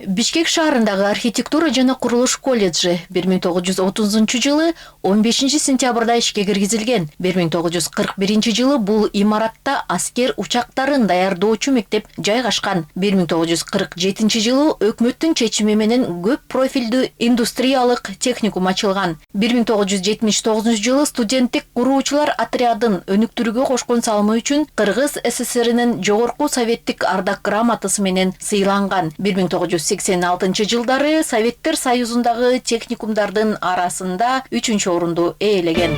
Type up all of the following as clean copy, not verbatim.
Бишкек шаарындагы архитектура жана курулуш колледжи 1930-жылы 15 сентябрда ишке киргизилген. 1941-жылы бул имаратта аскер учактарын даярдоочу мектеп жайгашкан. 1947-жылы өкмөттүн чечими менен көп профилдүү индустриялык техникум ачылган. 1979-жылы студенттик куруучулар отрядын өнүктүрүүгө кошкон салымы үчүн Кыргыз СССРинин жогорку советтик ардак грамотасы менен сыйланган. 1986-жылдары Советтер Союзундагы техникумдардын арасында 3-чү орунду ээлеген.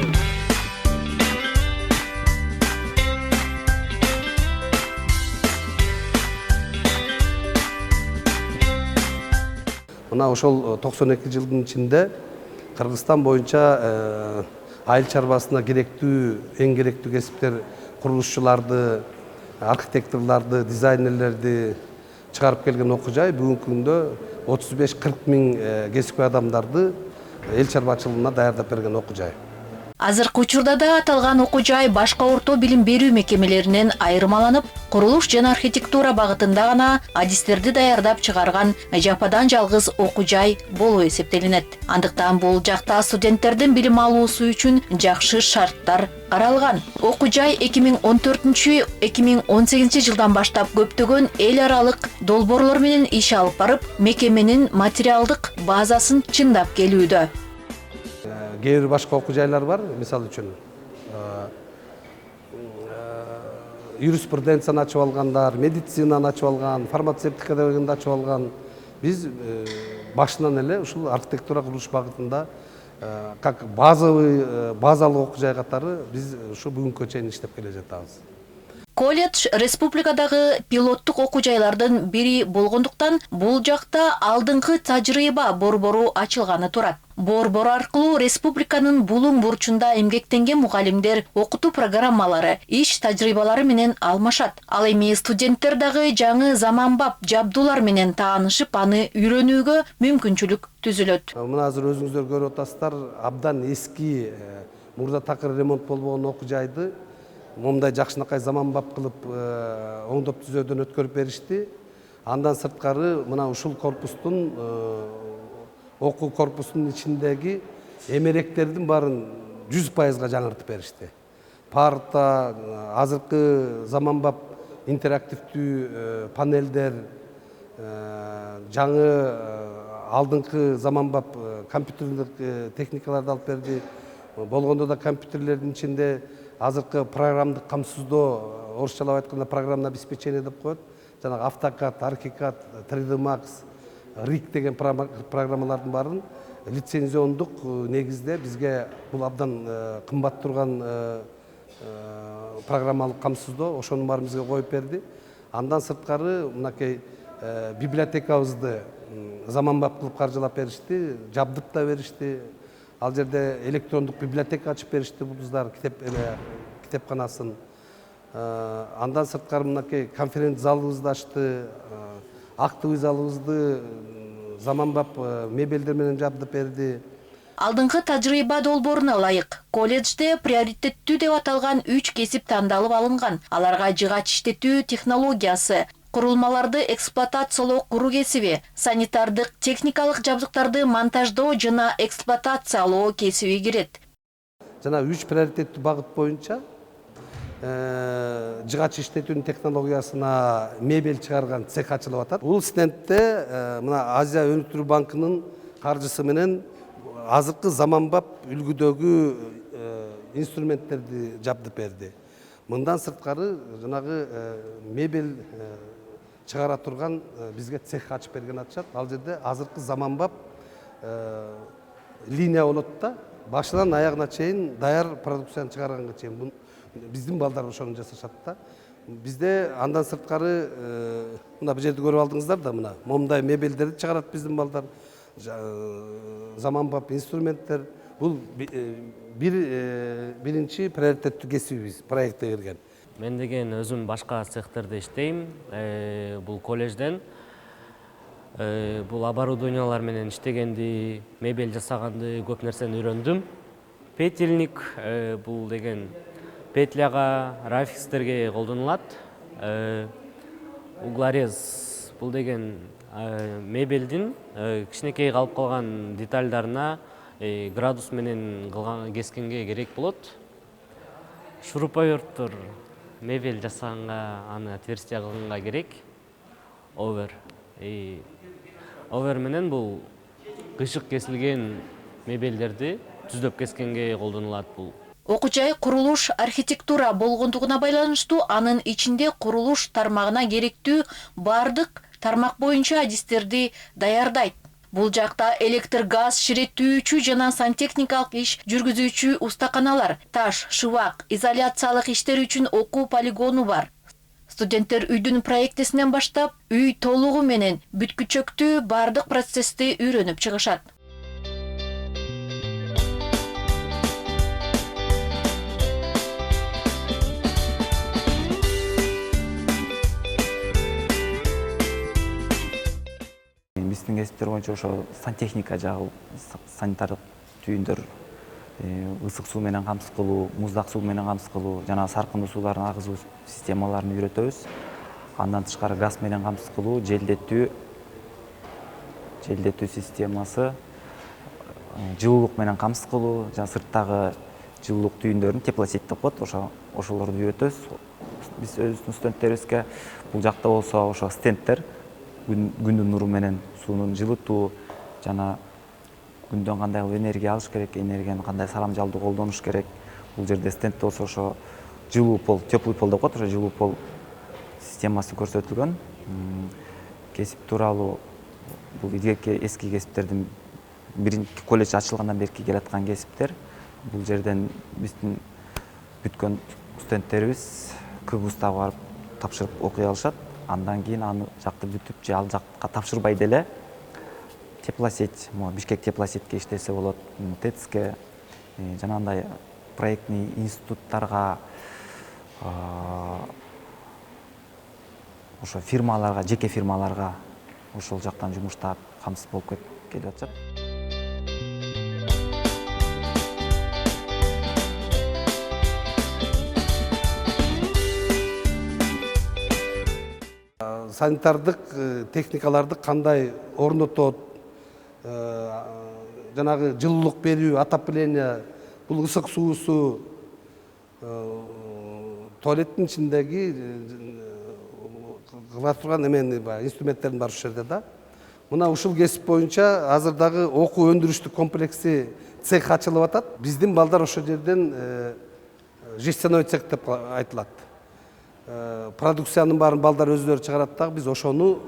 Мына ошол 92 жылдын ичинде Кыргызстан боюнча айыл чарбасына эң керектүү кесиптер курулушчуларды, архитекторлорду, дизайнерлерди чыгарып келген окуу жай бүгүнкү күндө 35-40 миң кесипкөй адамдарды эл чарбачылыгына даярдап берген окуу жай. Азыркы учурда да аталган окуу жай башка орто билим берүү мекемелеринен айырмаланып, курулуш жана архитектура багытында гана адистерди даярдап чыгарган жападан жалгыз окуу жай болуп эсептелинет. Андыктан бул жакта студенттердин билим алуусу үчүн жакшы шарттар каралган. Окуу жай 2014-2018 жылдан баштап көптөгөн эл аралык долбоорлор менен иш алып барып, мекеменин материалдык базасын чындап келүүдө. Кээ бир башка окуу жайлар бар, мисалы үчүн юриспруденцияны ачып алгандар, медицинаны ачып алган, фармацевтиканы ачып алган. Биз башынан эле ушул архитектура курулуш багытында как базалык окуу жай катары биз ушу бүгүнкү чейин иштеп келе жатабыз. Колледж республикадагы пилоттук окуу жайлардын бири болгондуктан бул жакта алдыңкы тажрыйба борбору ачылганы турат. Борбор аркылуу республиканын булуң бурчунда эмгектенген мугалимдер окутуу программалары, иш тажрыйбалары менен алмашат. Ал эми студенттер дагы жаңы заманбап жабдуулар менен таанышып, аны үйрөнүүгө мүмкүнчүлүк түзүлөт. Мына азыр өзүңүздөр көрүп атасыздар, абдан эски, мурда такыр ремонт болбогон окуу жайды момундай жакшынакай заманбап кылып оңдоп түзөөдөн өткөрүп беришти. Андан сырткары мына ушул корпустун окуу корпусунун ичиндеги эмеректердин баарын 100% жаңыртып беришти. Парта, азыркы заманбап интерактивдүү панелдер, жаңы алдыңкы заманбап компьютерлик техникаларды алып берди. Болгондо да компьютерлердин ичинде азыркы программдык камсыздоо, орусчалап айтканда программное обеспечение деп коет. Жанагы AutoCAD, ArchiCAD, 3D Max, RIG деген программалардын баарын лицензиондук негизде бизге бул абдан кымбат турган программалык камсыздоо, ошонун баарын бизге коюп берди. Андан сырткары мынакей библиотекабызды заманбап кылып каржылап беришти, жабдып да беришти. Ал жерде электрондук библиотека ачып беришти булуздар, китепканасын. Андан сырткары мынакей конференц залыбызды ачты, актовый залыбызды заманбап мебелдер менен жабдып берди. Алдыңкы тажрыйба долбооруна ылайык колледжде приоритеттүү деп аталган 3 кесип тандалып алынган. Аларга жыгач иштетүү технологиясы, курулмаларды эксплуатациялоо куруу кесиби, санитардык техникалык жабдыктарды монтаждоо жана эксплуатациялоо кесиби кирет. Жана 3 приоритеттүү багыт боюнча жыгач иштетүүнүн технологиясына мебель чыгарган цех ачылып атат. Бул стендте мына Азия өнүктүрүү банкынын каржысы менен азыркы заманбап үлгүдөгү инструменттерди жабдып берди. Мындан сырткары жанагы мебель чыгара турган бизге цех ачып берген атышат. Ал жерде азыркы заманбап линия болот да, башынан аягына чейин даяр продукцияны чыгарганга чейин биздин балдар ошону жасашат да. Бизде андан сырткары мына бул жерде көрүп алдыңыздар да, мына момундай мебелдерди чыгарат биздин балдар. Заманбап инструменттер бул биринчи приоритеттүү кесибибиз проектке кирген. Мен деген өзүм башка цехтерде иштейм. Бул колледжден бул оборудованиялар менен иштегенди, мебель жасаганды, көп нерсени үйрөндүм. Петельник бул деген петляга, рафикстерге колдонулат. Углорез бул деген мебелдин кичинекей калып калган детальдарына градус менен кескенге керек болот. Шуруповерттор мебель жасаганга, аны отверстие кылганга керек. Овер. Овер менен бул кыйшык кесилген мебелдерди түздөп кескенге колдонулат бул. Окуу жай курулуш архитектура болгондугуна байланыштуу анын ичинде курулуш тармагына керектүү бардык тармак боюнча адистерди даярдайт. Бул жакта электр газ ширеттүүчү жана сантехникалык иш жүргүзүүчү устаканалар, таш, шыбак, изоляциялык иштер үчүн окуу полигону бар. Студенттер үйдүн проектисинен баштап, үй толугу менен бүткүчөктүү бардык процессти үйрөнүп чыгышат. Биздин кесиптер боюнча ошо сантехника жагы, санитардык түйүндөр, ысык суу менен камсыз кылуу, муздак суу менен камсыз кылуу, жана саркындуу суулардын агызуу системаларын үйрөтөбүз. Андан тышкары газ менен камсыз кылуу, желдетүү системасы, жылуулук менен камсыз кылуу, жана сырттагы жылуулук түйүндөрүн теплосеть деп коет, ошолорду үйрөтөбүз. Биз өзүбүздүн студенттерибизге бул жакта болсо ошо стендтер, күндүн нуру менен суунун жылытуу жана күндөн кандай энергия алыш керек, энергияны кандай саламжалдуу колдонуш керек. Бул жерде стендте болсо ошо жылуу пол, теплый пол деп коет, ошо жылуу пол системасы көрсөтүлгөн. Кесип тууралуу бул эски кесиптердин биринчи колледж ачылгандан бери келаткан кесиптер. Бул жерден биздин бүткөн студенттерибиз КГУстагы барып тапшырып окуй алышат. Андан кийин аны жакты бүтүп же ал жакка тапшырбай деле теплосеть, Бишкек теплосетьке иштесе болот, ТЭЦке, жанагындай проектный институттарга, ошо фирмаларга, жеке фирмаларга ошол жактан жумуштап камсыз болуп келип атышат. Санитардык техникаларды кандай орнотот, жанагы жылуулук берүү, отопление, бул ысык суусу, туалеттин ичиндеги кылып турган инструменттердин бар ушул жерде да. Мына ушул кесип боюнча азыр дагы окуу өндүрүштүк комплекси цех ачылып атат. Биздин балдар ошол жерден жестяной цех деп айтылат. Продукциянын баарын балдар өздөрү чыгарат дагы, биз ошону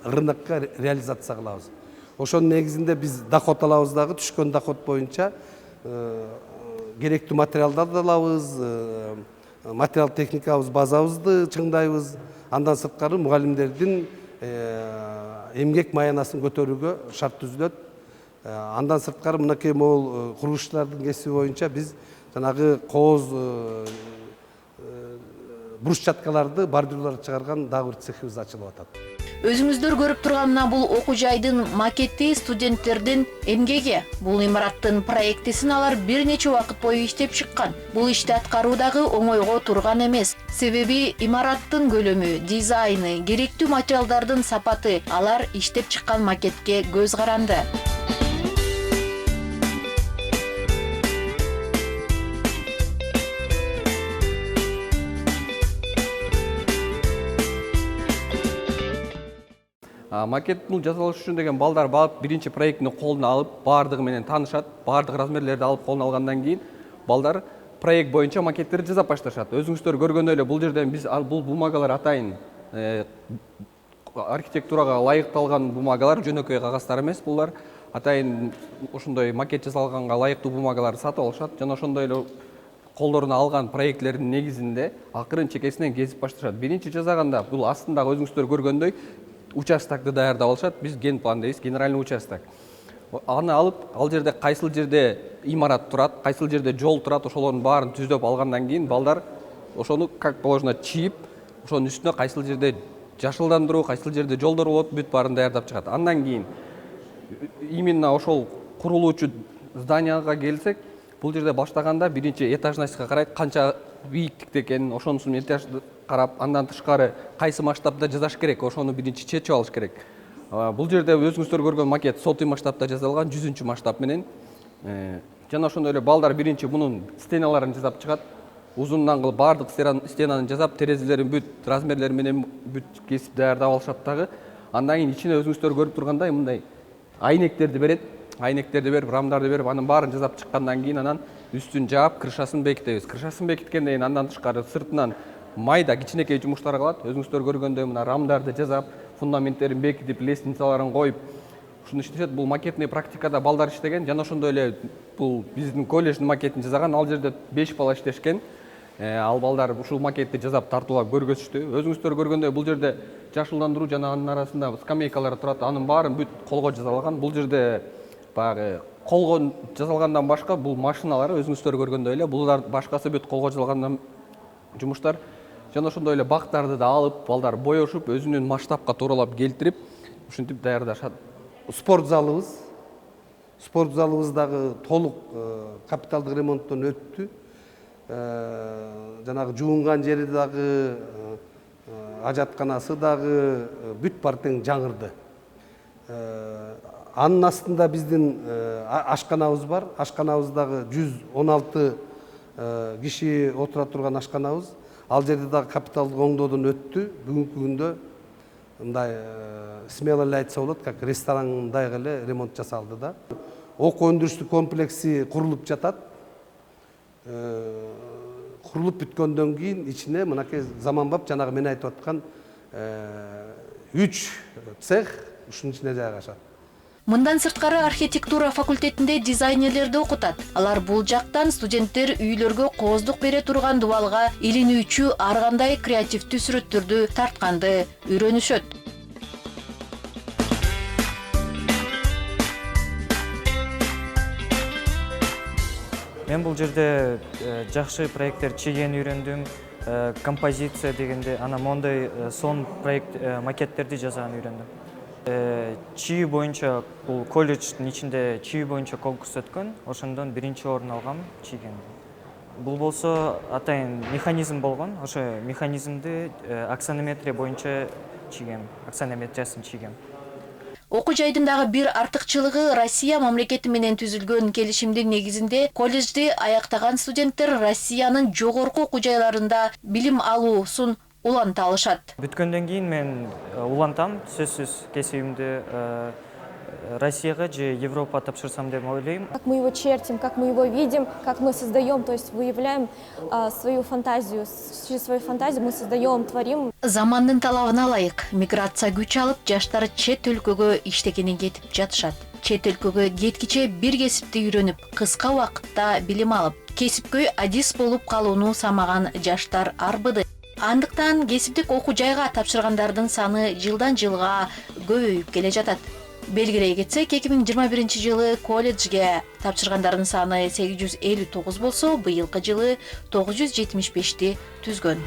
рынокко реализация кылабыз. Ошонун негизинде биз доход алабыз дагы, түшкөн доход боюнча керектүү материалдарды алабыз, материал техникабыз, базабызды чыңдайбыз. Андан сырткары мугалимдердин эмгек маянасын көтөрүүгө шарт түзүлөт. Андан сырткары мынакей могул курулушчулардын кесиби боюнча биз жанагы кооз брусчаткаларды, бордюрларды чыгарган дагы бир цехибиз ачылып атат. Өзүңүздөр көрүп турган мына бул окуу жайдын макети студенттердин эмгеги. Бул имараттын проектисин алар бир нече убакыт бою иштеп чыккан. Бул ишти аткаруу дагы оңойго турган эмес. Себеби имараттын көлөмү, дизайны, керектүү материалдардын сапаты алар иштеп чыккан макетке көз каранды. Макет жасалыш үчүн деген балдар барып биринчи проектини колуна алып, бардыгы менен таанышат, бардык размерлерди алып колуна алгандан кийин балдар проект боюнча макеттерди жасап башташат. Өзүңүздөр көргөндөй эле бул жерден биз бул бумагалар атайын архитектурага ылайыкталган бумагалар, жөнөкөй кагаздар эмес булар. Атайын ошондой макет жасалганга ылайыктуу бумагаларды сатып алышат жана ошондой эле колдоруна алган проектлердин негизинде акырын чекесинен кесип башташат. Биринчи жасаганда бул астындагы өзүңүздөр көргөндөй участокты даярдап алышат. Биз ген план дейбиз, генеральный участок. Аны алып, ал жерде кайсыл жерде имарат турат, кайсыл жерде жол турат, ошолордун баарын түздөп алгандан кийин балдар ошону как положено чийип, ошонун үстүнө кайсыл жерде жашылдандыруу, кайсыл жерде жолдор болот, бүт баарын даярдап чыгат. Андан кийин именно ошол курулуучу зданияга келсек, бул жерде баштаганда биринчи этажностька карайт, канча бийиктикте экенин, ошонусун этажды карап, андан тышкары кайсы масштабда жасаш керек, ошону биринчи чечип алыш керек. Бул жерде өзүңүздөр көргөн макет сотый масштабта жасалган, 100 масштаб менен. Жана ошондой эле балдар биринчи мунун стеналарын жасап чыгат. Узундан кылып баардык стенаны жасап, терезелерин бүт размерлери менен бүт кесип даярдап алышат дагы. Андан кийин ичине өзүңүздөр көрүп тургандай мындай айнектерди берет. Айнектерди берип, рамдарды берип, анын баарын жасап чыккандан кийин анан үстүн жаап, крышасын бекитебиз. Крышасын бекиткенден кийин андан тышкары сыртынан майда кичинекей жумуштар кылат. Өзүңүздөр көргөндөй мына рамдарды жасап, фундаменттерин бекитип, лестницаларын коюп, ушуну иштешет. Бул макетный практикада балдар иштеген. Жана ошондой эле бул биздин колледждин макетин жасаган. Ал жерде 5 бала иштешкен. Ал балдар ушул макетти жасап тартуулап көргөзүштү. Өзүңүздөр көргөндөй бул жерде жашылдандыруу жана анын арасында скамейкалар турат. Анын баарын бүт колго жасалган. Бул жерде баягы колго жасалгандан башка бул машиналар өзүңүздөр көргөндөй эле булар башкасы бүт колго жасалган жумуштар. Жана ошондой эле бактарды да алып, балдар боешуп, өзүнүн масштабка тууралап келтирип, ушинтип даярдашат. Спорт залыбыз. Спорт залыбыз дагы толук капиталдык ремонттон өттү. Жанагы жуунган жери дагы, ажатканасы дагы бүт партең жаңырды. Анын астында биздин ашканабыз бар. Ашканабыз дагы 116 киши отура турган ашканабыз. Ал жерде дагы капиталдык оңдоодон өттү. Бүгүнкү күндө мындай смело эле айтса болот, как ресторандай эле ремонт жасалды да. Окуу өндүрүштүк комплекси курулуп жатат. Курулуп бүткөндөн кийин ичине мынакей заманбап жанагы мен айтып аткан 3 цех ушунун ичине жайгашат. Мындан сырткары архитектура факультетинде дизайнерлерди окутат. Алар бул жактан студенттер үйлөргө кооздук бере турган дубалга илинүүчү ар кандай креативдүү сүрөттөрдү тартканды үйрөнүшөт. Мен бул жерде жакшы проекттер чегени үйрөндүм. Композиция дегенде ана мондой сон проект макеттерди жасаганды үйрөндүм. Чии боюнча бул колледждин ичинде чии боюнча конкурс өткөн, ошондон биринчи орун алгам чийген. Бул болсо атайын механизм болгон, ошо механизмди аксонометрия боюнча чийгем, аксонометриясын чийгем. Окуу жайдын дагы бир артыкчылыгы Россия мамлекети менен түзүлгөн келишимдин негизинде колледжди аяктаган студенттер Россиянын жогорку окуу жайларында билим алуусун уланта алышат. Бүткөндөн кийин мен улантам, сөзсүз кесибимди Россияга же Европа тапшырсам деп ойлойм. Как мы его чертим, как мы его видим, как мы создаем, то есть выявляем свою фантазию. Через свою фантазию мы создаем, творим. Замандын талабына ылайык миграция күч алып, жаштар чет өлкөгө иштегени кетип жатышат. Чет өлкөгө кеткиче бир кесипти үйрөнүп, кыска убакытта билим алып, кесипкөй адис болуп калууну самаган жаштар арбыды. Андыктан кесиптик окуу жайга тапшыргандардын саны жылдан жылга көбөйүп келе жатат. Белгилей кетсек, 2021 жылы колледжге тапшыргандардын саны 859 болсо, быйылкы жылы 975ти түзгөн.